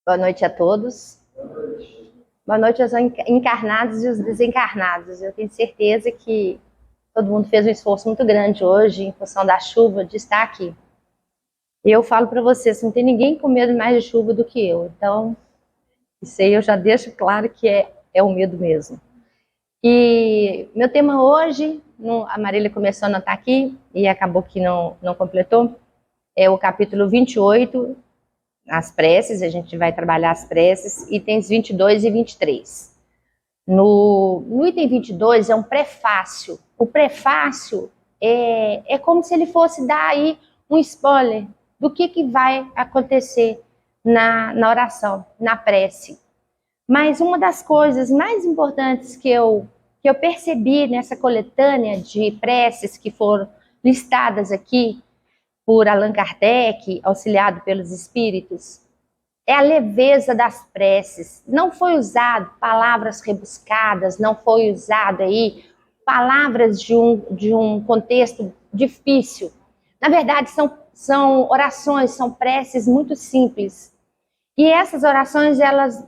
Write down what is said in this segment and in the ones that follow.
Boa noite a todos. Boa noite aos encarnados e os desencarnados. Eu tenho certeza que todo mundo fez um esforço muito grande hoje, em função da chuva, de estar aqui. E eu falo para vocês, não tem ninguém com medo mais de chuva do que eu. Então, isso aí eu já deixo claro que é o medo mesmo. E meu tema hoje, a Marília começou a anotar aqui e acabou que não completou, é o capítulo 28, as preces. A gente vai trabalhar as preces, itens 22 e 23. No item 22 é um prefácio. O prefácio é como se ele fosse dar aí um spoiler do que vai acontecer na oração, na prece. Mas uma das coisas mais importantes que eu percebi nessa coletânea de preces que foram listadas aqui por Allan Kardec, auxiliado pelos espíritos, é a leveza das preces. Não foi usado palavras rebuscadas, não foi usado aí palavras de um contexto difícil. Na verdade, são orações, são preces muito simples. E essas orações, elas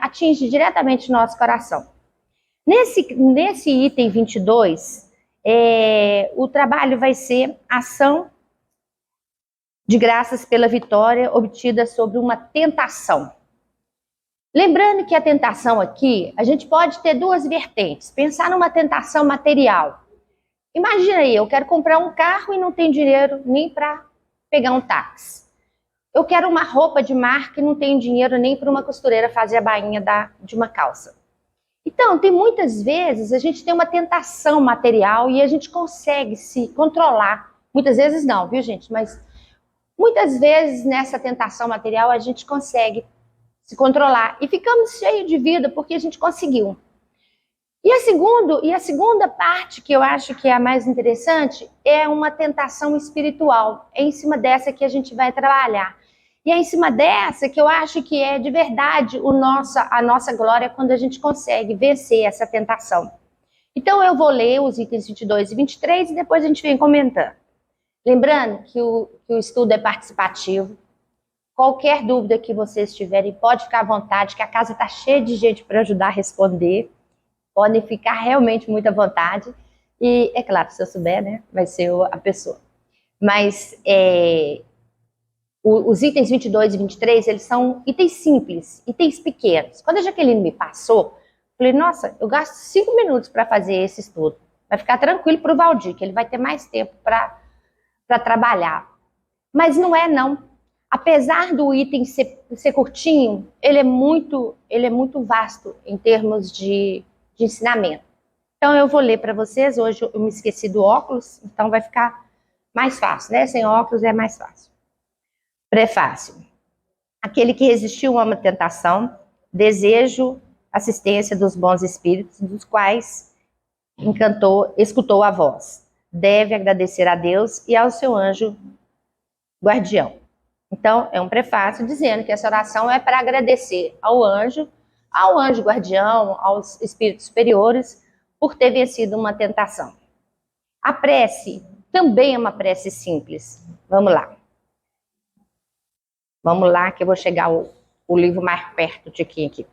atingem diretamente o nosso coração. Nesse item 22, o trabalho vai ser ação de graças pela vitória obtida sobre uma tentação. Lembrando que a tentação aqui, a gente pode ter duas vertentes. Pensar numa tentação material. Imagina aí, eu quero comprar um carro e não tenho dinheiro nem para pegar um táxi. Eu quero uma roupa de marca e não tenho dinheiro nem para uma costureira fazer a bainha de uma calça. Então, tem muitas vezes a gente tem uma tentação material e a gente consegue se controlar. Muitas vezes não, viu, gente? Mas muitas vezes nessa tentação material a gente consegue se controlar e ficamos cheios de vida porque a gente conseguiu. E a segunda parte, que eu acho que é a mais interessante, é uma tentação espiritual. É em cima dessa que a gente vai trabalhar. E é em cima dessa que eu acho que é de verdade a nossa glória quando a gente consegue vencer essa tentação. Então eu vou ler os itens 22 e 23 e depois a gente vem comentando. Lembrando que o estudo é participativo. Qualquer dúvida que vocês tiverem, pode ficar à vontade, que a casa está cheia de gente para ajudar a responder. Podem ficar realmente muito à vontade. E, é claro, se eu souber, né, vai ser a pessoa. Mas os itens 22 e 23, eles são itens simples, itens pequenos. Quando a Jaqueline me passou, eu falei, nossa, eu gasto 5 minutos para fazer esse estudo. Vai ficar tranquilo para o Valdir, que ele vai ter mais tempo para trabalhar. Mas não é, não. Apesar do item ser curtinho, ele é muito vasto em termos de ensinamento. Então eu vou ler para vocês. Hoje eu me esqueci do óculos, então vai ficar mais fácil, né? Sem óculos é mais fácil. Prefácio. Aquele que resistiu a uma tentação, desejo assistência dos bons espíritos, dos quais escutou a voz. Deve agradecer a Deus e ao seu anjo guardião. Então, é um prefácio dizendo que essa oração é para agradecer ao anjo guardião, aos espíritos superiores, por ter vencido uma tentação. A prece também é uma prece simples. Vamos lá. Vamos lá, que eu vou chegar o livro mais perto de aqui.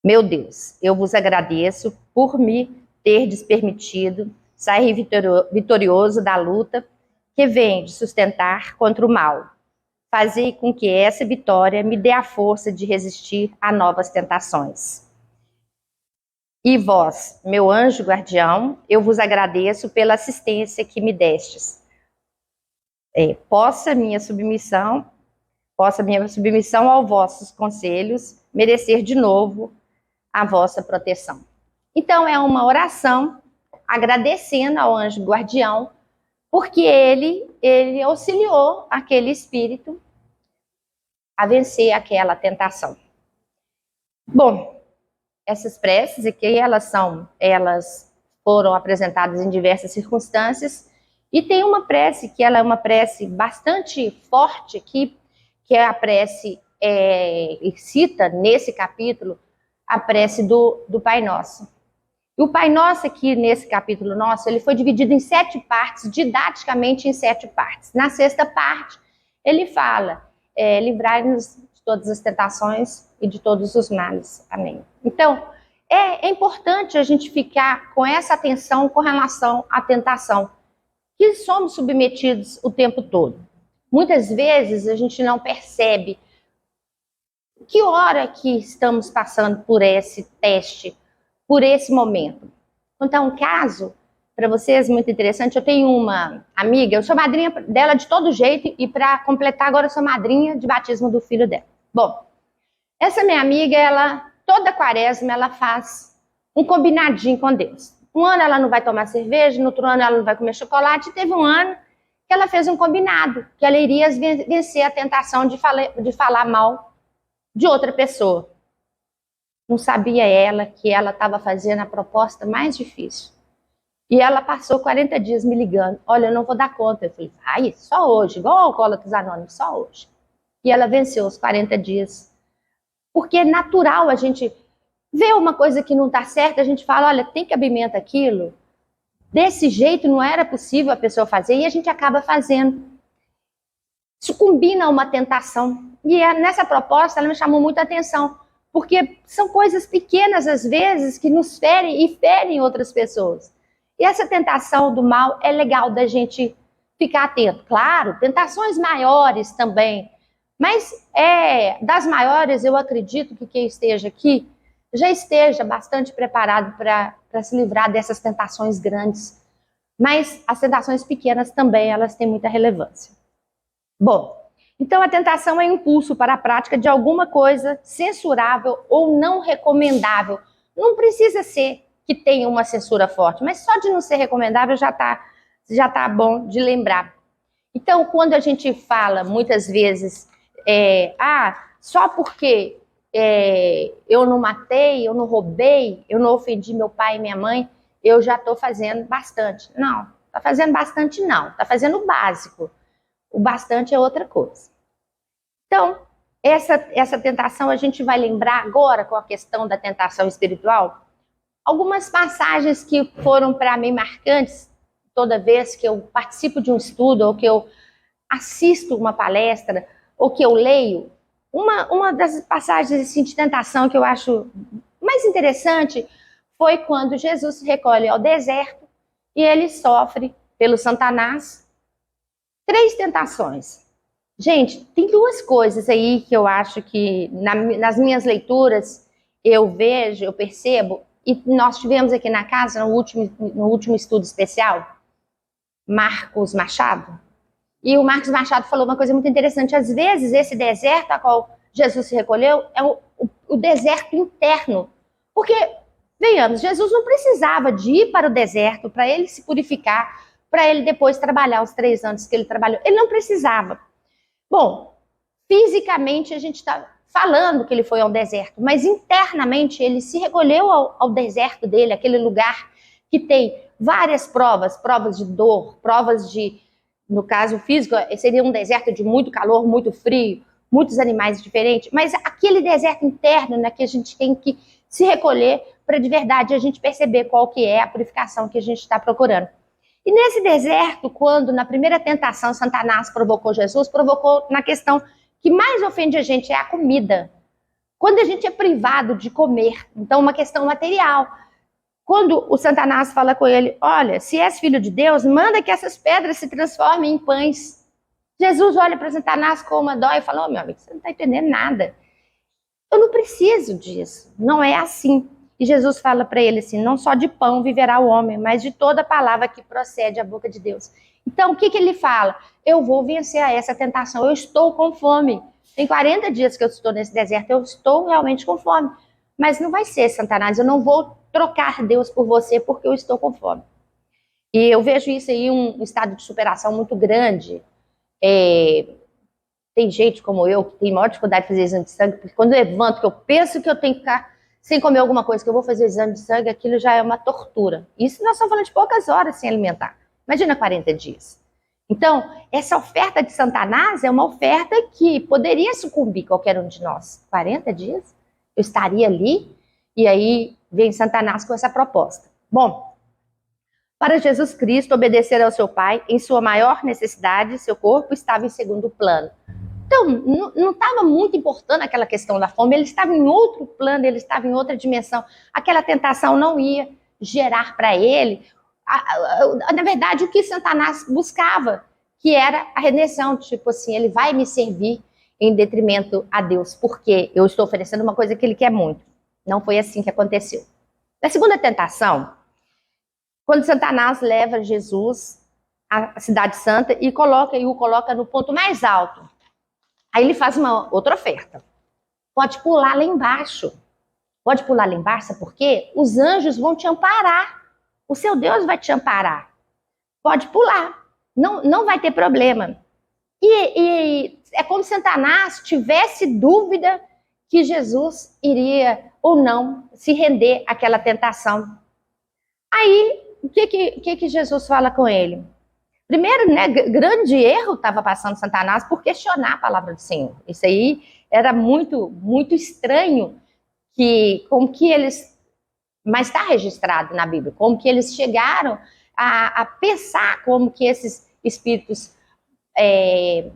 Meu Deus, eu vos agradeço por me terdes permitido sair vitorioso da luta que vem de sustentar contra o mal. Fazer com que essa vitória me dê a força de resistir a novas tentações. E vós, meu anjo guardião, eu vos agradeço pela assistência que me destes. Possa minha submissão aos vossos conselhos merecer de novo a vossa proteção. Então é uma oração agradecendo ao anjo guardião, porque ele auxiliou aquele espírito a vencer aquela tentação. Bom, essas preces aqui, elas foram apresentadas em diversas circunstâncias, e tem uma prece que ela é uma prece bastante forte, que é a prece, cita nesse capítulo, a prece do Pai Nosso. E o Pai Nosso aqui, nesse capítulo nosso, ele foi dividido em 7 partes, didaticamente em 7 partes. Na 6ª parte, ele fala, livrai-nos de todas as tentações e de todos os males. Amém. Então, é importante a gente ficar com essa atenção com relação à tentação, que somos submetidos o tempo todo. Muitas vezes a gente não percebe que hora que estamos passando por esse teste, por esse momento. Vou contar um caso para vocês muito interessante. Eu tenho uma amiga, eu sou madrinha dela de todo jeito, e para completar agora eu sou madrinha de batismo do filho dela. Bom, essa minha amiga, ela toda quaresma ela faz um combinadinho com Deus. Um ano ela não vai tomar cerveja, no outro ano ela não vai comer chocolate. Teve um ano que ela fez um combinado, que ela iria vencer a tentação de falar mal de outra pessoa. Não sabia ela que ela estava fazendo a proposta mais difícil. E ela passou 40 dias me ligando. Olha, eu não vou dar conta. Eu falei, ai, só hoje, igual Alcoólatras Anônimos, só hoje. E ela venceu os 40 dias. Porque é natural a gente ver uma coisa que não está certa, a gente fala, olha, tem cabimento aquilo. Desse jeito não era possível a pessoa fazer, e a gente acaba fazendo. Sucumbina a uma tentação. E nessa proposta ela me chamou muita atenção, porque são coisas pequenas às vezes que nos ferem e ferem outras pessoas. E essa tentação do mal é legal da gente ficar atento. Claro, tentações maiores também, mas das maiores eu acredito que quem esteja aqui já esteja bastante preparado para se livrar dessas tentações grandes. Mas as tentações pequenas também, elas têm muita relevância. Bom, então a tentação é impulso para a prática de alguma coisa censurável ou não recomendável. Não precisa ser que tenha uma censura forte, mas só de não ser recomendável já tá bom de lembrar. Então, quando a gente fala muitas vezes, só porque eu não matei, eu não roubei, eu não ofendi meu pai e minha mãe, eu já estou fazendo bastante. Não, está fazendo bastante não, está fazendo o básico. O bastante é outra coisa. Então, essa tentação a gente vai lembrar agora com a questão da tentação espiritual. Algumas passagens que foram para mim marcantes toda vez que eu participo de um estudo, ou que eu assisto uma palestra, ou que eu leio. Uma das passagens assim, de tentação que eu acho mais interessante foi quando Jesus se recolhe ao deserto e ele sofre pelo Satanás 3 tentações. Gente, tem 2 coisas aí que eu acho que nas minhas leituras eu vejo, eu percebo, e nós tivemos aqui na casa, no último estudo especial, Marcos Machado, e o Marcos Machado falou uma coisa muito interessante. Às vezes esse deserto a qual Jesus se recolheu é o deserto interno, porque, venhamos, Jesus não precisava de ir para o deserto para ele se purificar, para ele depois trabalhar os 3 anos que ele trabalhou. Ele não precisava. Bom, fisicamente a gente está falando que ele foi ao deserto, mas internamente ele se recolheu ao deserto dele, aquele lugar que tem várias provas de dor, provas de, no caso físico, seria um deserto de muito calor, muito frio, muitos animais diferentes, mas aquele deserto interno, né, que a gente tem que se recolher para de verdade a gente perceber qual que é a purificação que a gente está procurando. E nesse deserto, quando na primeira tentação Satanás provocou Jesus, provocou na questão que mais ofende a gente, é a comida. Quando a gente é privado de comer, então uma questão material. Quando o Satanás fala com ele, olha, se és filho de Deus, manda que essas pedras se transformem em pães. Jesus olha para Satanás com uma dó e fala, meu amigo, você não está entendendo nada. Eu não preciso disso, não é assim. E Jesus fala para ele assim, não só de pão viverá o homem, mas de toda palavra que procede da boca de Deus. Então, o que ele fala? Eu vou vencer essa tentação, eu estou com fome. Tem 40 dias que eu estou nesse deserto, eu estou realmente com fome. Mas não vai ser, Satanás, eu não vou trocar Deus por você porque eu estou com fome. E eu vejo isso aí, um estado de superação muito grande. Tem gente como eu que tem maior dificuldade de fazer exame de sangue, porque quando eu levanto, que eu penso que eu tenho que ficar sem comer alguma coisa, que eu vou fazer exame de sangue, aquilo já é uma tortura. Isso nós estamos falando de poucas horas sem alimentar. Imagina 40 dias. Então, essa oferta de Satanás é uma oferta que poderia sucumbir qualquer um de nós. 40 dias? Eu estaria ali, e aí vem Satanás com essa proposta. Bom, para Jesus Cristo obedecer ao seu Pai, em sua maior necessidade, seu corpo estava em segundo plano. Então, não estava muito importando aquela questão da fome, ele estava em outro plano, ele estava em outra dimensão. Aquela tentação não ia gerar para ele, na verdade, o que Satanás buscava, que era a redenção, tipo assim, ele vai me servir em detrimento a Deus, porque eu estou oferecendo uma coisa que ele quer muito. Não foi assim que aconteceu. Na segunda tentação, quando Satanás leva Jesus à cidade santa e o coloca no ponto mais alto, aí ele faz uma outra oferta. Pode pular lá embaixo. Pode pular lá embaixo, sabe por quê? Os anjos vão te amparar. O seu Deus vai te amparar. Pode pular. Não vai ter problema. E é como se Satanás tivesse dúvida que Jesus iria ou não se render àquela tentação. Aí, o que Jesus fala com ele? Primeiro, né, grande erro estava passando Satanás por questionar a palavra do Senhor. Isso aí era muito, muito estranho, como que eles, mas está registrado na Bíblia, como que eles chegaram a pensar como que esses espíritos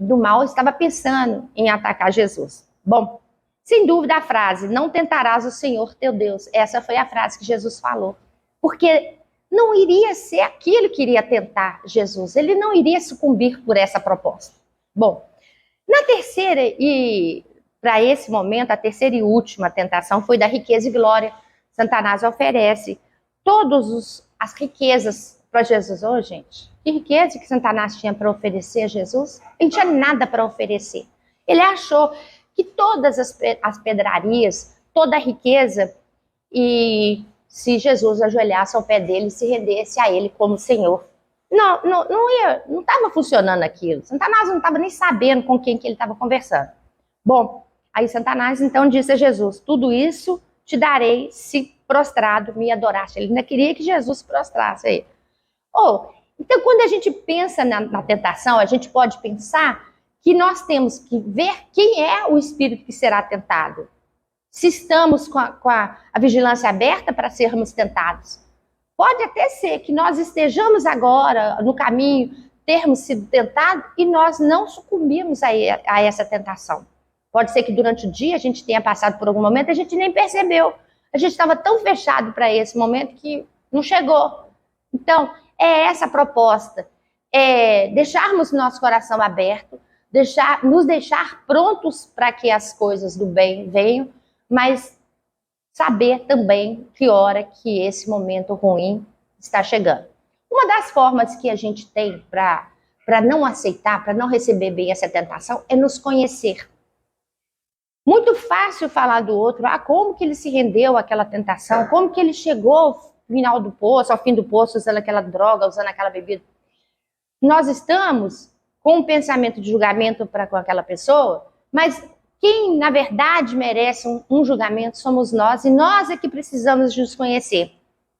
do mal estavam pensando em atacar Jesus. Bom, sem dúvida a frase, não tentarás o Senhor teu Deus, essa foi a frase que Jesus falou, porque não iria ser aquilo que iria tentar Jesus, ele não iria sucumbir por essa proposta. Bom, na terceira e para esse momento, a terceira e última tentação foi da riqueza e glória. Satanás oferece todas as riquezas para Jesus. Ô, gente, que riqueza que Satanás tinha para oferecer a Jesus? Ele não tinha nada para oferecer. Ele achou que todas as pedrarias, toda a riqueza, e se Jesus ajoelhasse ao pé dele e se rendesse a ele como Senhor. Não estava funcionando aquilo. Satanás não estava nem sabendo com quem que ele estava conversando. Bom, aí Satanás então disse a Jesus, tudo isso te darei se prostrado me adoraste. Ele ainda queria que Jesus prostrasse aí. Então quando a gente pensa na tentação, a gente pode pensar que nós temos que ver quem é o espírito que será tentado. Se estamos com a vigilância aberta para sermos tentados. Pode até ser que nós estejamos agora no caminho, termos sido tentados e nós não sucumbimos a essa tentação. Pode ser que durante o dia a gente tenha passado por algum momento e a gente nem percebeu. A gente estava tão fechado para esse momento que não chegou. Então, é essa a proposta. É deixarmos nosso coração aberto, nos deixar prontos para que as coisas do bem venham, mas saber também que hora que esse momento ruim está chegando. Uma das formas que a gente tem para não aceitar, para não receber bem essa tentação, é nos conhecer. Muito fácil falar do outro, como que ele se rendeu àquela tentação, como que ele chegou ao final do poço, ao fim do poço, usando aquela droga, usando aquela bebida. Nós estamos com um pensamento de julgamento para com aquela pessoa, mas quem, na verdade, merece um julgamento somos nós, e nós é que precisamos nos conhecer.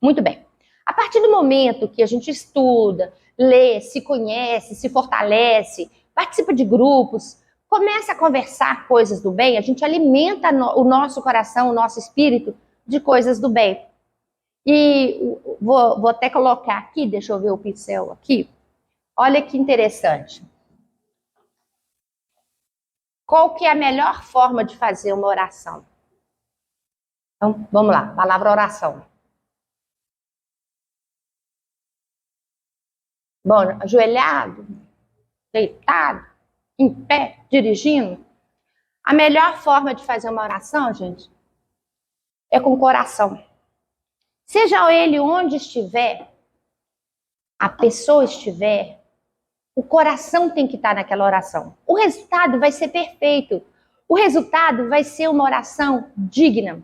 Muito bem. A partir do momento que a gente estuda, lê, se conhece, se fortalece, participa de grupos, começa a conversar coisas do bem, a gente alimenta o nosso coração, o nosso espírito de coisas do bem. E vou até colocar aqui, deixa eu ver o pincel aqui. Olha que interessante. Qual que é a melhor forma de fazer uma oração? Então, vamos lá, palavra oração. Bom, ajoelhado, deitado, em pé, dirigindo. A melhor forma de fazer uma oração, gente, é com o coração. Seja ele onde estiver, a pessoa estiver, o coração tem que estar naquela oração. O resultado vai ser perfeito. O resultado vai ser uma oração digna.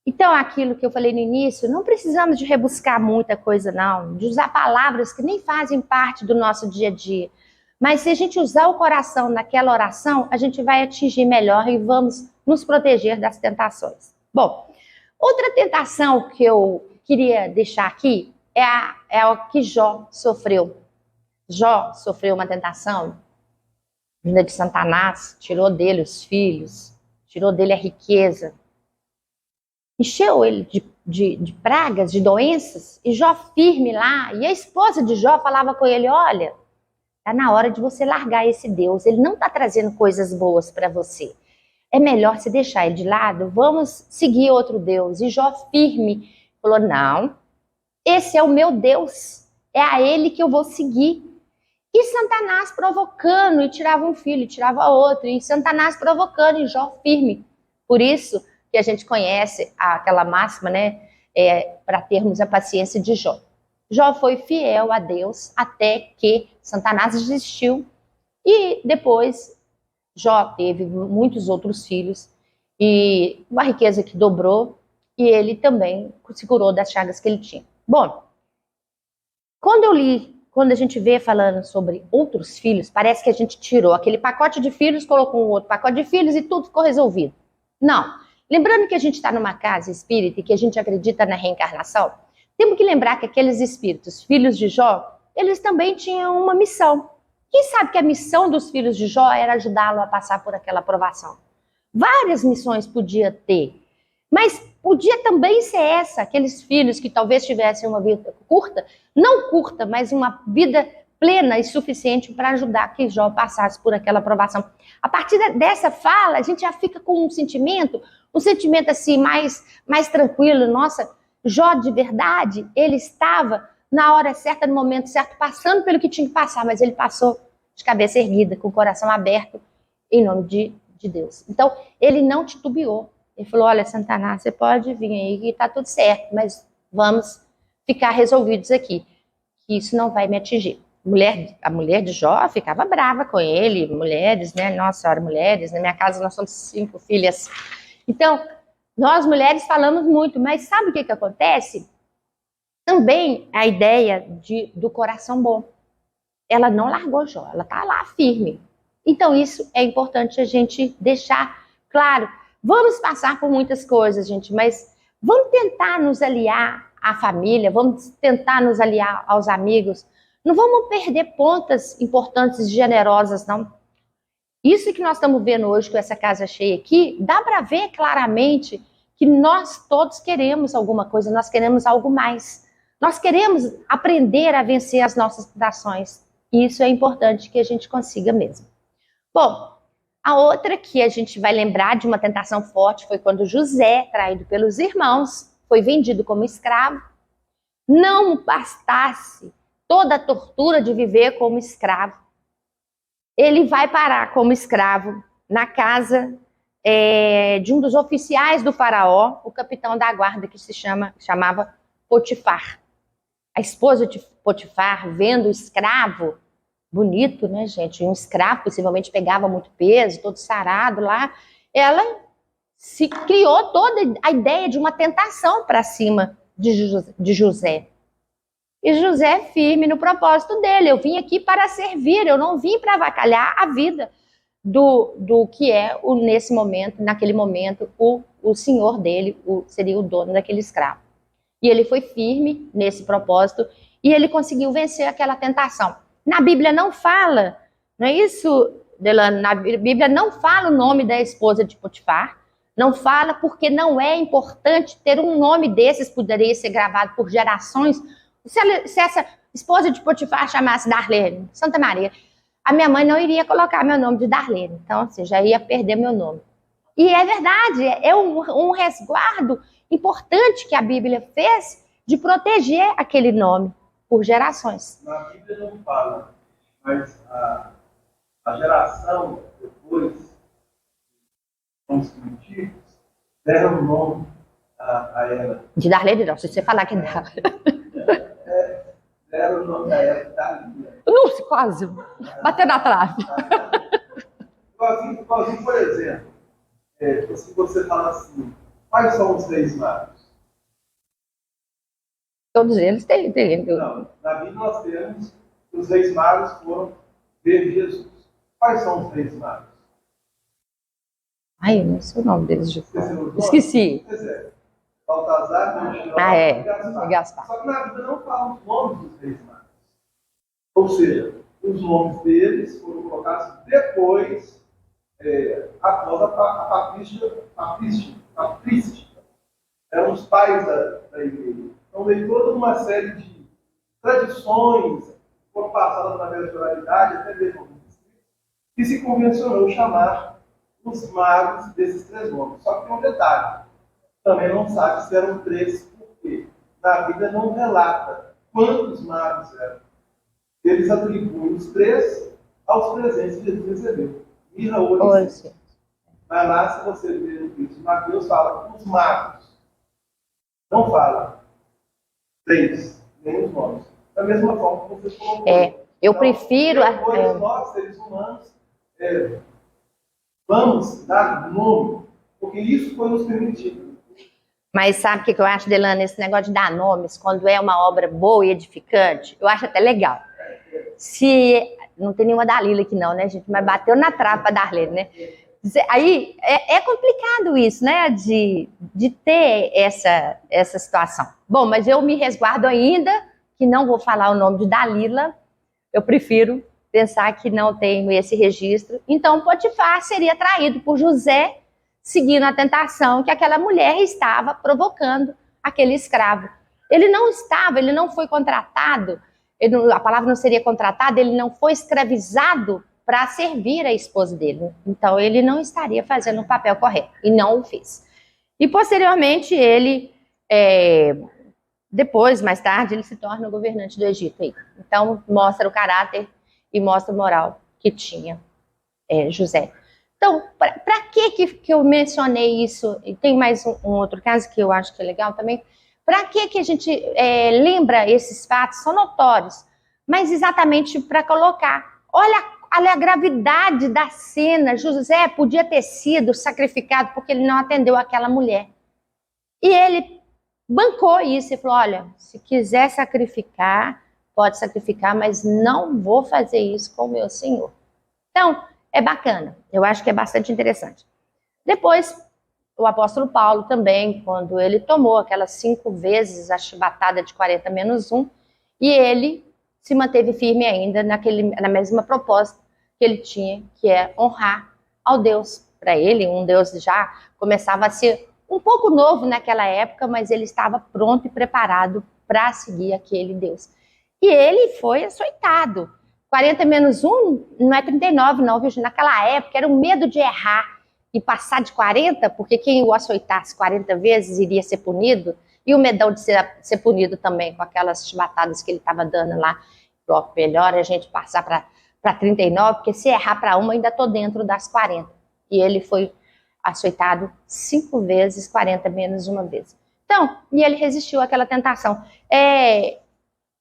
Então, aquilo que eu falei no início, não precisamos de rebuscar muita coisa, não. De usar palavras que nem fazem parte do nosso dia a dia. Mas se a gente usar o coração naquela oração, a gente vai atingir melhor e vamos nos proteger das tentações. Bom, outra tentação que eu queria deixar aqui é o que Jó sofreu. Jó sofreu uma tentação vinda de Satanás, tirou dele os filhos, tirou dele a riqueza, encheu ele de pragas, de doenças, e Jó firme lá, e a esposa de Jó falava com ele, olha, Está na hora de você largar esse Deus. Ele não está trazendo coisas boas para você. É melhor se deixar ele de lado. Vamos seguir outro Deus. E Jó firme falou, não, esse é o meu Deus. É a ele que eu vou seguir. E Satanás provocando, e tirava um filho, e tirava outro. E Satanás provocando, e Jó firme. Por isso que a gente conhece aquela máxima, né? Para termos a paciência de Jó. Jó foi fiel a Deus até que Satanás desistiu. E depois Jó teve muitos outros filhos e uma riqueza que dobrou, e ele também se curou das chagas que ele tinha. Bom, quando a gente vê falando sobre outros filhos, parece que a gente tirou aquele pacote de filhos, colocou um outro pacote de filhos e tudo ficou resolvido. Não. Lembrando que a gente está numa casa espírita e que a gente acredita na reencarnação, temos que lembrar que aqueles espíritos, filhos de Jó, eles também tinham uma missão. Quem sabe que a missão dos filhos de Jó era ajudá-lo a passar por aquela provação? Várias missões podia ter, mas podia também ser essa, aqueles filhos que talvez tivessem uma vida curta, não curta, mas uma vida plena e suficiente para ajudar que Jó passasse por aquela provação. A partir dessa fala, a gente já fica com um sentimento assim mais tranquilo. Nossa, Jó de verdade, ele estava na hora certa, no momento certo, passando pelo que tinha que passar, mas ele passou de cabeça erguida, com o coração aberto, em nome de Deus. Então, ele não titubeou. Ele falou, olha, Satanás, você pode vir aí que está tudo certo, mas vamos ficar resolvidos aqui, que isso não vai me atingir. A mulher de Jó ficava brava com ele, mulheres, né? Nossa senhora, mulheres, na minha casa nós somos 5 filhas. Então, nós mulheres falamos muito, mas sabe o que acontece? Também a ideia do coração bom. Ela não largou Jó, ela está lá firme. Então isso é importante a gente deixar claro. Vamos passar por muitas coisas, gente, mas vamos tentar nos aliar à família, vamos tentar nos aliar aos amigos. Não vamos perder pontas importantes e generosas, não. Isso que nós estamos vendo hoje com essa casa cheia aqui, dá para ver claramente que nós todos queremos alguma coisa, nós queremos algo mais. Nós queremos aprender a vencer as nossas tentações. E isso é importante que a gente consiga mesmo. Bom, a outra que a gente vai lembrar de uma tentação forte foi quando José, traído pelos irmãos, foi vendido como escravo. Não bastasse toda a tortura de viver como escravo, ele vai parar como escravo na casa de um dos oficiais do faraó, o capitão da guarda, que chamava Potifar. A esposa de Potifar, vendo o escravo, bonito, né, gente? Um escravo possivelmente pegava muito peso, todo sarado lá. Ela se criou toda a ideia de uma tentação para cima de José. E José firme no propósito dele. Eu vim aqui para servir, eu não vim para avacalhar a vida do que é, nesse momento, naquele momento, o senhor dele, seria o dono daquele escravo. E ele foi firme nesse propósito e ele conseguiu vencer aquela tentação. Na Bíblia não fala, não é isso, Delano? Na Bíblia não fala o nome da esposa de Potifar, não fala porque não é importante ter um nome desses, poderia ser gravado por gerações. Se essa esposa de Potifar chamasse Darlene, Santa Maria, a minha mãe não iria colocar meu nome de Darlene, então assim, já ia perder meu nome. E é verdade, é um resguardo importante que a Bíblia fez de proteger aquele nome por gerações. Na Bíblia não fala, mas a geração depois, os primitivos, deram o nome a ela. De Darlene não, se você falar que é Darlene. Deram o nome a ela de Darlene. Nossa, quase. Bateu na trave. Igualzinho, por exemplo, se você fala assim, quais são os 3 magos? Todos eles têm. Não, na Bíblia nós temos que os 3 magos foram ver Jesus. Quais são os 3 magos? Ai, eu não sei o nome deles. Esqueci. Baltazar, Melchior e Gaspar. Só que na Bíblia não fala os nomes dos 3 magos. Ou seja, os nomes deles foram colocados depois, após a patrística. Eram os pais da igreja. Então veio toda uma série de tradições, foram passadas através de oralidade, até mesmo alguns escritos, e se convencionou chamar os magos desses 3 nomes. Só que tem um detalhe, também não sabe se eram 3, porque na Bíblia não relata quantos magos eram. Eles atribuem os 3 aos presentes que Jesus recebeu. Mirra, ouro e incenso. Mas lá, se você ver no texto de Mateus, fala os magos. Não fala 3, nem os nomes. Da mesma forma que você colocou. Eu prefiro... Depois, nós, seres humanos, vamos dar nome, porque isso foi nos permitido. Mas sabe o que eu acho, Delana? Esse negócio de dar nomes, quando é uma obra boa e edificante, eu acho até legal. Se... Não tem nenhuma Dalila aqui não, né, gente? Mas bateu na trave para Darlene, né? Aí é complicado isso, né? De ter essa situação. Bom, mas eu me resguardo ainda, que não vou falar o nome de Dalila. Eu prefiro pensar que não tenho esse registro. Então, Potifar seria traído por José, seguindo a tentação que aquela mulher estava provocando aquele escravo. Ele não foi contratado, a palavra não seria contratada, ele não foi escravizado para servir a esposa dele. Então, ele não estaria fazendo o papel correto, e não o fez. E, posteriormente, ele, mais tarde, ele se torna o governante do Egito. Então, mostra o caráter e mostra a moral que tinha José. Então, para que eu mencionei isso? E tem mais um outro caso que eu acho que é legal também. Para que a gente lembra esses fatos? São notórios, mas exatamente para colocar. Olha a gravidade da cena. José podia ter sido sacrificado porque ele não atendeu aquela mulher. E ele bancou isso e falou, olha, se quiser sacrificar, pode sacrificar, mas não vou fazer isso com o meu Senhor. Então, é bacana. Eu acho que é bastante interessante. Depois, o apóstolo Paulo também, quando ele tomou aquelas 5 vezes a chibatada de 40 menos 1, e ele se manteve firme ainda na mesma proposta que ele tinha, que é honrar ao Deus. Para ele, um Deus já começava a ser um pouco novo naquela época, mas ele estava pronto e preparado para seguir aquele Deus. E ele foi açoitado. 40 menos 1 não é 39, não, viu? Naquela época era o medo de errar e passar de 40, porque quem o açoitasse 40 vezes iria ser punido, e o medão de ser punido também com aquelas chibatadas que ele estava dando lá. Pronto, melhor a gente passar para 39, porque se errar para uma, ainda estou dentro das 40. E ele foi açoitado 5 vezes, 40 menos 1 vez. Então, e ele resistiu àquela tentação.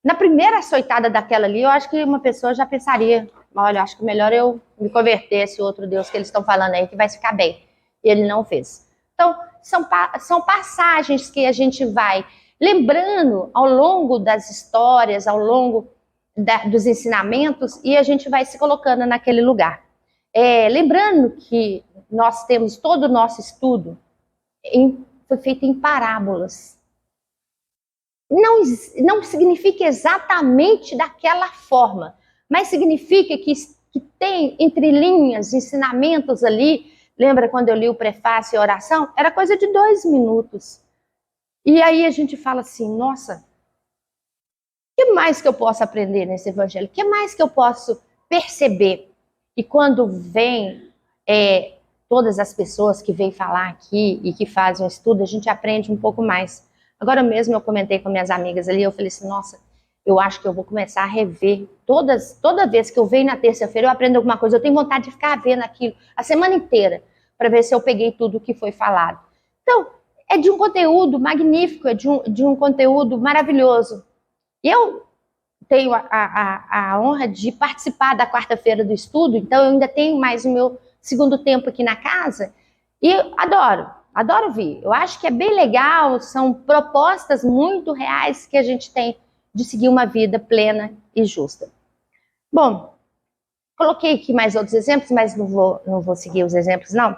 Na primeira açoitada daquela ali, eu acho que uma pessoa já pensaria, olha, acho que melhor eu me converter a esse outro Deus que eles estão falando aí, que vai ficar bem. E ele não fez. Então, são passagens que a gente vai lembrando ao longo das histórias, ao longo dos ensinamentos, e a gente vai se colocando naquele lugar. Lembrando que nós temos todo o nosso estudo foi feito em parábolas. Não significa exatamente daquela forma, mas significa que tem entre linhas, ensinamentos ali. Lembra quando eu li o prefácio e a oração? Era coisa de 2 minutos. E aí a gente fala assim, nossa, o que mais que eu posso aprender nesse evangelho? O que mais que eu posso perceber? E quando vem todas as pessoas que vêm falar aqui e que fazem um estudo, a gente aprende um pouco mais. Agora mesmo eu comentei com minhas amigas ali, eu falei assim, nossa, eu acho que eu vou começar a rever. Toda vez que eu venho na terça-feira, eu aprendo alguma coisa. Eu tenho vontade de ficar vendo aquilo a semana inteira, para ver se eu peguei tudo o que foi falado. Então, é de um conteúdo magnífico, é de um conteúdo maravilhoso. E eu tenho a honra de participar da quarta-feira do estudo, então eu ainda tenho mais o meu segundo tempo aqui na casa, e adoro vir. Eu acho que é bem legal, são propostas muito reais que a gente tem de seguir uma vida plena e justa. Bom, coloquei aqui mais outros exemplos, mas não vou seguir os exemplos, não.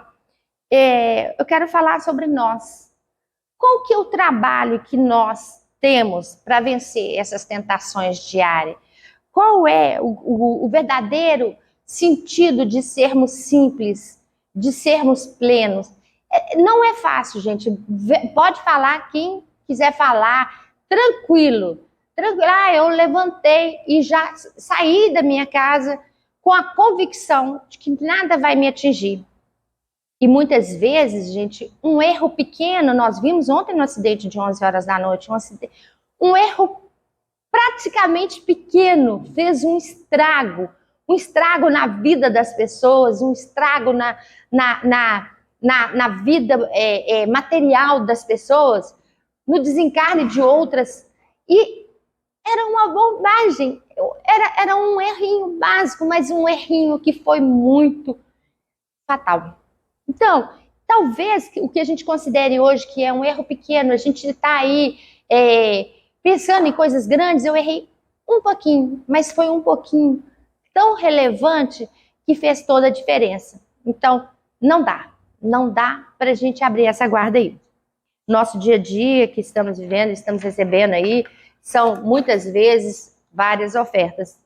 Eu quero falar sobre nós. Qual que é o trabalho que nós temos para vencer essas tentações diárias? Qual é o verdadeiro sentido de sermos simples, de sermos plenos? Não é fácil, gente. Pode falar quem quiser falar, tranquilo. tranquila, eu levantei e já saí da minha casa com a convicção de que nada vai me atingir. E muitas vezes, gente, um erro pequeno, nós vimos ontem no acidente de 11 horas da noite, um erro praticamente pequeno fez um estrago na vida das pessoas, um estrago na vida material das pessoas, no desencarne de outras. E era uma bobagem, era um errinho básico, mas um errinho que foi muito fatal. Então, talvez o que a gente considere hoje que é um erro pequeno, a gente está aí pensando em coisas grandes, eu errei um pouquinho, mas foi um pouquinho tão relevante que fez toda a diferença. Então, não dá para a gente abrir essa guarda aí. Nosso dia a dia que estamos vivendo, estamos recebendo aí, são muitas vezes várias ofertas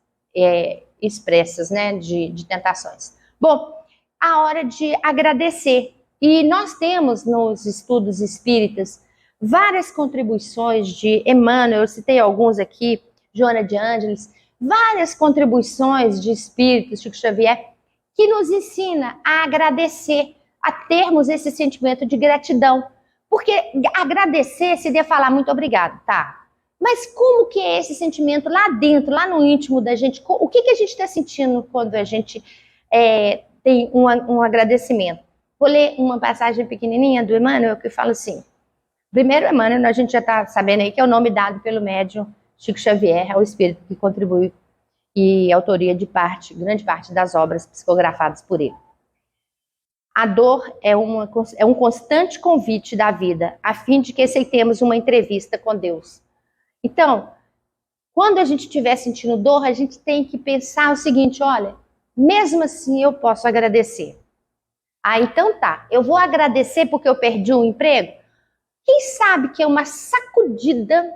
expressas, né, de tentações. Bom, a hora de agradecer. E nós temos nos estudos espíritas várias contribuições de Emmanuel, eu citei alguns aqui, Joana de Ângeles, várias contribuições de espíritos, Chico Xavier, que nos ensina a agradecer, a termos esse sentimento de gratidão. Porque agradecer seria falar muito obrigado, tá? Mas como que é esse sentimento lá dentro, lá no íntimo da gente? O que a gente está sentindo quando a gente tem um agradecimento? Vou ler uma passagem pequenininha do Emmanuel que fala assim. Primeiro, Emmanuel, a gente já está sabendo aí que é o nome dado pelo médium Chico Xavier, é o espírito que contribui e autoria de grande parte das obras psicografadas por ele. A dor é um constante convite da vida, a fim de que aceitemos uma entrevista com Deus. Então, quando a gente estiver sentindo dor, a gente tem que pensar o seguinte, olha, mesmo assim eu posso agradecer. Ah, então tá, eu vou agradecer porque eu perdi um emprego? Quem sabe que é uma sacudida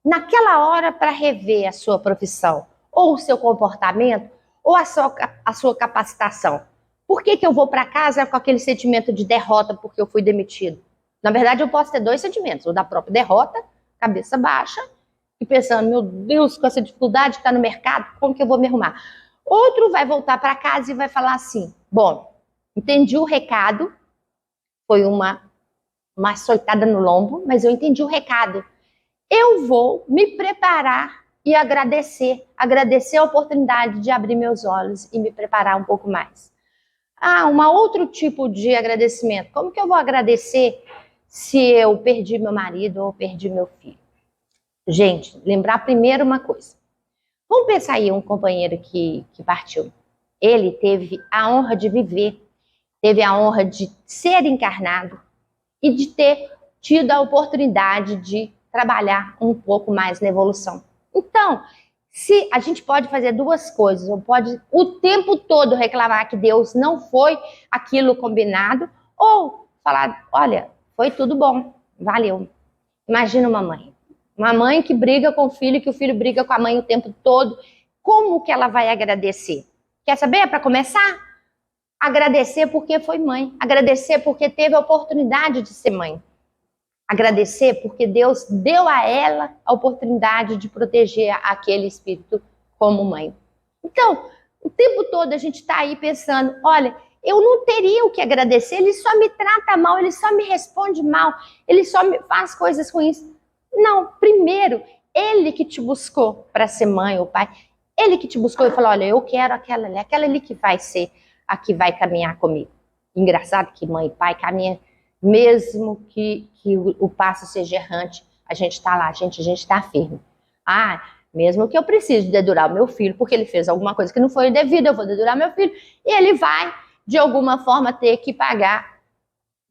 naquela hora para rever a sua profissão, ou o seu comportamento, ou a sua capacitação. Por que eu vou para casa com aquele sentimento de derrota porque eu fui demitido? Na verdade, eu posso ter dois sentimentos, o da própria derrota, cabeça baixa, e pensando, meu Deus, com essa dificuldade que está no mercado, como que eu vou me arrumar? Outro vai voltar para casa e vai falar assim, bom, entendi o recado, foi uma açoitada no lombo, mas eu entendi o recado. Eu vou me preparar e agradecer a oportunidade de abrir meus olhos e me preparar um pouco mais. Ah, um outro tipo de agradecimento. Como que eu vou agradecer se eu perdi meu marido ou perdi meu filho? Gente, lembrar primeiro uma coisa. Vamos pensar aí um companheiro que partiu. Ele teve a honra de viver, teve a honra de ser encarnado e de ter tido a oportunidade de trabalhar um pouco mais na evolução. Então, se a gente pode fazer duas coisas, ou pode o tempo todo reclamar que Deus não foi aquilo combinado, ou falar, olha, foi tudo bom, valeu. Imagina uma mãe que briga com o filho, que o filho briga com a mãe o tempo todo, como que ela vai agradecer? Quer saber? Para começar, agradecer porque foi mãe, agradecer porque teve a oportunidade de ser mãe. Agradecer porque Deus deu a ela a oportunidade de proteger aquele espírito como mãe. Então, o tempo todo a gente está aí pensando, olha, eu não teria o que agradecer, ele só me trata mal, ele só me responde mal, ele só me faz coisas ruins. Não, primeiro, ele que te buscou para ser mãe ou pai, ele que te buscou e falou, olha, eu quero aquela ali que vai ser a que vai caminhar comigo. Engraçado que mãe e pai caminham, mesmo que o passo seja errante, a gente está lá, a gente está firme. Ah, mesmo que eu precise dedurar o meu filho, porque ele fez alguma coisa que não foi devida, eu vou dedurar meu filho, e ele vai, de alguma forma, ter que pagar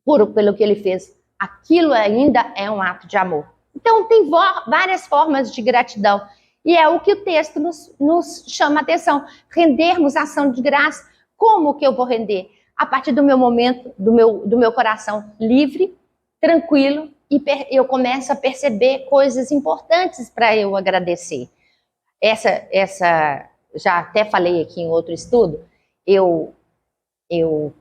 pelo que ele fez. Aquilo ainda é um ato de amor. Então, tem várias formas de gratidão. E é o que o texto nos chama a atenção. Rendermos ação de graça. Como que eu vou render? A partir do meu momento, do meu coração livre, tranquilo, e eu começo a perceber coisas importantes para eu agradecer. Essa, já até falei aqui em outro estudo, eu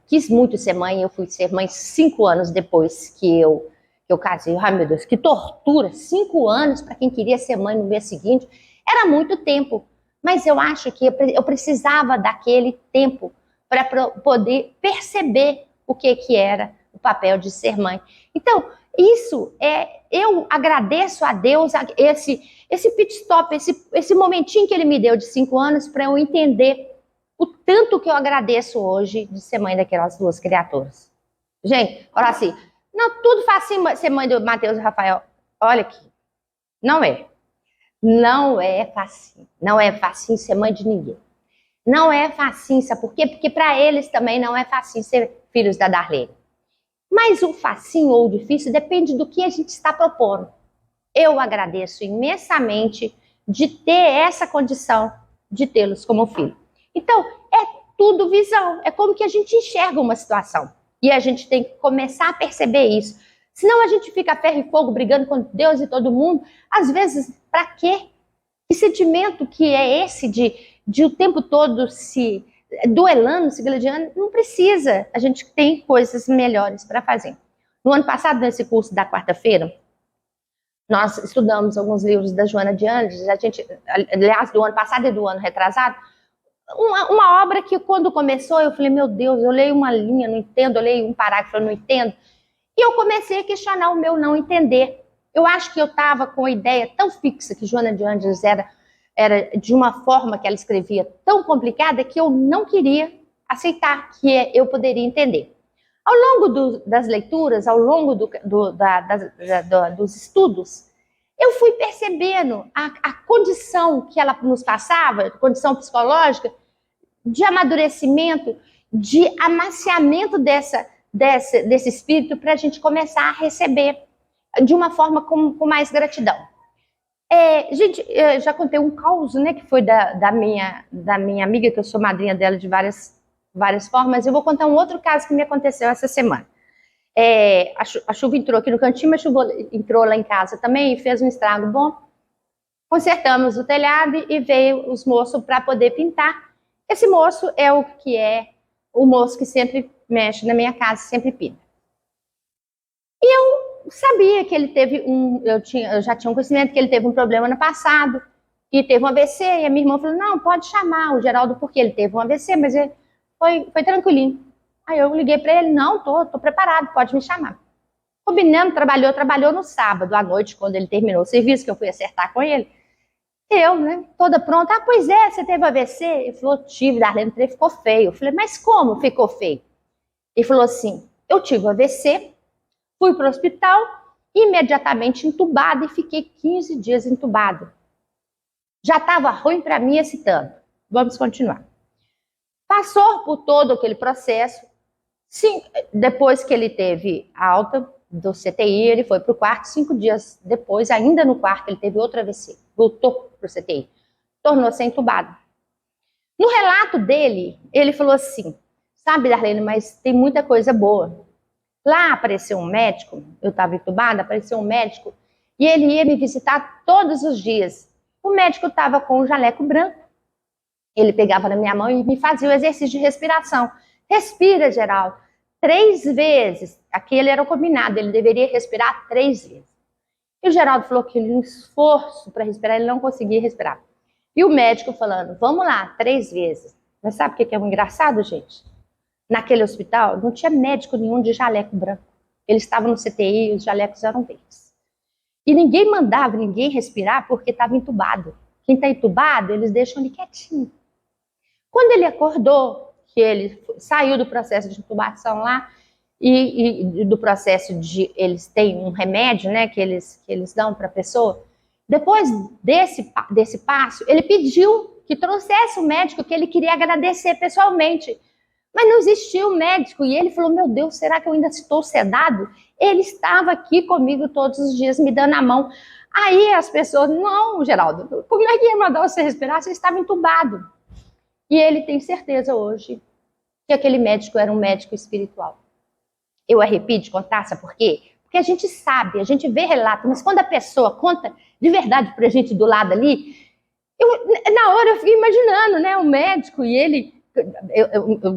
quis muito ser mãe, eu fui ser mãe 5 anos depois que eu que eu casei. Ai, meu Deus, que tortura! 5 anos para quem queria ser mãe no mês seguinte. Era muito tempo. Mas eu acho que eu precisava daquele tempo para poder perceber o que era o papel de ser mãe. Então, eu agradeço a Deus esse pit stop, esse momentinho que ele me deu de 5 anos para eu entender o tanto que eu agradeço hoje de ser mãe daquelas 2 criaturas. Gente, fala assim, não, tudo facinho ser mãe do Matheus e Rafael. Olha aqui, não é. Não é facinho. Não é facinho ser mãe de ninguém. Não é facinho, sabe por quê? Porque para eles também não é facinho ser filhos da Darlene. Mas o facinho ou o difícil depende do que a gente está propondo. Eu agradeço imensamente de ter essa condição de tê-los como filho. Então, é tudo visão. É como que a gente enxerga uma situação. E a gente tem que começar a perceber isso. Senão a gente fica ferro e fogo brigando com Deus e todo mundo. Às vezes, para quê? Que sentimento que é esse de o tempo todo se duelando, se gladiando? Não precisa. A gente tem coisas melhores para fazer. No ano passado, nesse curso da quarta-feira, nós estudamos alguns livros da Joana de Ângeles. Aliás, do ano passado e do ano retrasado, uma obra que quando começou, eu falei, meu Deus, eu leio uma linha, não entendo, eu leio um parágrafo, eu não entendo. E eu comecei a questionar o meu não entender. Eu acho que eu estava com a ideia tão fixa que Joana de Ângeles era de uma forma que ela escrevia tão complicada que eu não queria aceitar que eu poderia entender. Ao longo das leituras, ao longo dos estudos, eu fui percebendo a condição que ela nos passava, condição psicológica, de amadurecimento, de amaciamento desse espírito para a gente começar a receber de uma forma com mais gratidão. Gente, eu já contei um caos, né, que foi da minha amiga, que eu sou madrinha dela de várias formas. Eu vou contar um outro caso que me aconteceu essa semana. A chuva entrou aqui no cantinho, mas a chuva entrou lá em casa também e fez um estrago bom. Consertamos o telhado e veio os moços para poder pintar. Esse moço é o moço que sempre mexe na minha casa, sempre pinta. E eu sabia que ele teve eu já tinha um conhecimento que ele teve um problema no passado, e teve um AVC, e a minha irmã falou, não, pode chamar o Geraldo, porque ele teve um AVC, mas ele foi tranquilinho. Aí eu liguei para ele, não, tô preparado, pode me chamar. Combinando, trabalhou no sábado à noite, quando ele terminou o serviço, que eu fui acertar com ele. Eu, né, toda pronta, pois é, você teve AVC? Ele falou, tive, Darlene, ficou feio. Eu falei, mas como ficou feio? Ele falou assim, eu tive AVC, fui para o hospital, imediatamente entubado e fiquei 15 dias entubado. Já estava ruim para mim esse tanto. Vamos continuar. Passou por todo aquele processo. Sim, depois que ele teve alta do CTI, ele foi para o quarto. 5 dias depois, ainda no quarto, ele teve outro AVC. Voltou para o CTI. Tornou-se entubado. No relato dele, ele falou assim, sabe, Darlene, mas tem muita coisa boa. Lá apareceu um médico, eu estava entubada, apareceu um médico, e ele ia me visitar todos os dias. O médico estava com um jaleco branco. Ele pegava na minha mão e me fazia o exercício de respiração. Respira, Geraldo, 3 vezes. Aquele era o combinado, ele deveria respirar 3 vezes. E o Geraldo falou que um esforço para respirar, ele não conseguia respirar. E o médico falando, vamos lá, 3 vezes. Mas sabe o que é um engraçado, gente? Naquele hospital, não tinha médico nenhum de jaleco branco. Eles estavam no CTI e os jalecos eram verdes. E ninguém mandava ninguém respirar porque estava entubado. Quem está entubado, eles deixam ele quietinho. Quando ele acordou, que ele saiu do processo de intubação lá, e do processo de... Eles têm um remédio, né, que eles dão para a pessoa. Depois desse passo, ele pediu que trouxesse o médico que ele queria agradecer pessoalmente. Mas não existia o médico. E ele falou, meu Deus, será que eu ainda estou sedado? Ele estava aqui comigo todos os dias, me dando a mão. Aí as pessoas, não, Geraldo, como é que ia mandar você respirar? Você estava entubado. E ele tem certeza hoje que aquele médico era um médico espiritual. Eu arrepio de contar, sabe por quê? Porque a gente sabe, a gente vê relato, mas quando a pessoa conta de verdade pra gente do lado ali, na hora eu fiquei imaginando, né, o médico e ele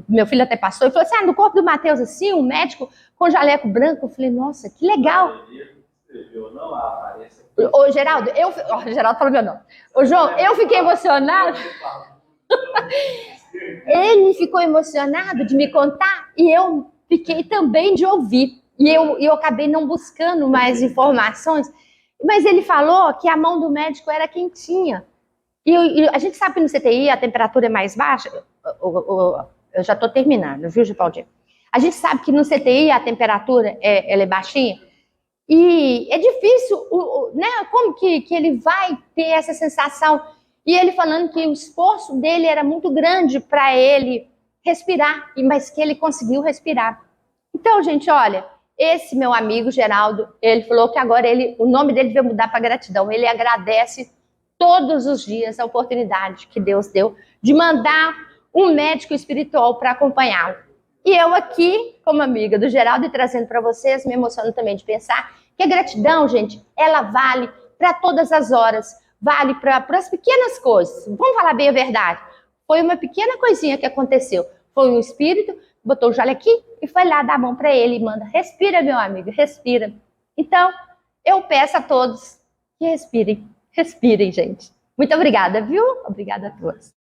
Meu filho até passou e falou assim, no corpo do Mateus, assim, um médico com jaleco branco. Eu falei, nossa, que legal. Ô, Geraldo, o Geraldo falou meu nome. Ô, João, eu fiquei emocionado. Ele ficou emocionado de me contar e eu fiquei também de ouvir. E eu acabei não buscando mais informações. Mas ele falou que a mão do médico era quentinha. E a gente sabe que no CTI a temperatura é mais baixa. Eu já estou terminando, viu, Gipaldinho? A gente sabe que no CTI a temperatura ela é baixinha. E é difícil, né? Como que ele vai ter essa sensação? E ele falando que o esforço dele era muito grande para ele respirar, mas que ele conseguiu respirar. Então, gente, olha, esse meu amigo Geraldo, ele falou que agora o nome dele veio mudar para gratidão. Ele agradece todos os dias a oportunidade que Deus deu de mandar um médico espiritual para acompanhá-lo. E eu aqui, como amiga do Geraldo, e trazendo para vocês, me emociono também de pensar que a gratidão, gente, ela vale para todas as horas, vale para as pequenas coisas. Vamos falar bem a verdade. Foi uma pequena coisinha que aconteceu. Foi um espírito, botou o jaleco aqui e foi lá dar a mão para ele e manda, respira, meu amigo, respira. Então, eu peço a todos que respirem. Respirem, gente. Muito obrigada, viu? Obrigada a todos.